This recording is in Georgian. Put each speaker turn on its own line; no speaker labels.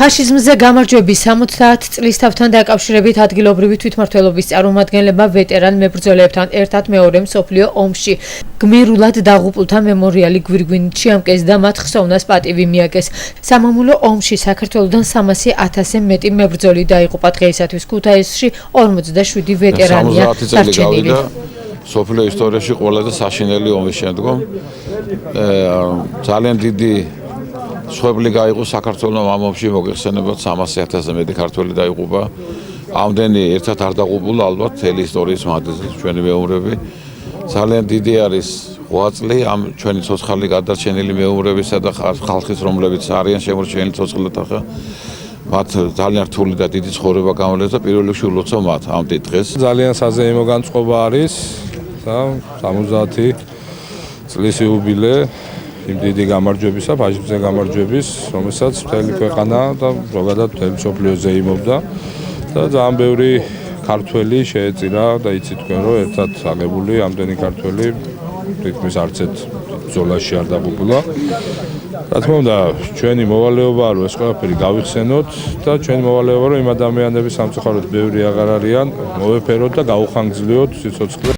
ფაშიზმზე გამარჯვების 70 წლისთავთან დაკავშირებით ადგილობრივი თვითმმართველობის წარმომადგენლებმა ვეტერან მებრძოლეებთან ერთად მეორე მსოფლიო ომში გმირულად დაღუპულთა მემორიალი გვირგვინეთში ამკეს და მათ ხსოვნას პატივი მიაგეს. სამამულო ომში საქართველოდან 300,000-ზე მეტი მებრძოლი დაიღუპა. დღეისათვის ქუთაისში 47 ვეტერანია დარჩენილი.
სოფლიო ისტორიაში ყველაზე საშინელი ომის შემდგომ ძალიან დიდი სხვებლი გაიყო საქართველოს ამ ომში მოგეხსენებათ 300,000-ზე მეტი ქართველი დაიღუპა. ამდენი ერთად არ დაღუპულა ალბათ მთელი ისტორიის მანძილზე ჩვენი მეომრები. ძალიან დიდი არის ღვაწლი ამ ჩვენი ცოცხალი გადარჩენილი მეომრებისა და ხალხის, რომლებიც არიან შემორჩენილი ცოცხლად ახლა. მათ ძალიან რთული და დიდი ცხოვრება გამოვლეს და პირველ რიგში ულოცავ მათ ამ დღეს.
ძალიან საზეიმო განწყობა არის და 70 წლის იუბილე იმ დიდი გამარჯვებისა, ფაშიზმზე გამარჯვების, რომელსაც მთელი ქვეყანა და ზოგადად მთელი მსოფლიო ზეიმობდა და ძალიან ბევრი ქართველი შეეწირა და იცით თქვენ რომ ერთად აღებული ამდენი ქართველი თითქმის არც ერთ ბრძოლაში არ დაღუპულა. რა თქმა უნდა, ჩვენი მოვალეობაა რომ ეს ყველაფერი გავიხსენოთ და ჩვენი მოვალეობა რომ იმ ადამიანების სამწუხაროდ ბევრი აღარ არიან, მოვეფეროთ და გაუხანგრძლივოთ სიცოცხლე.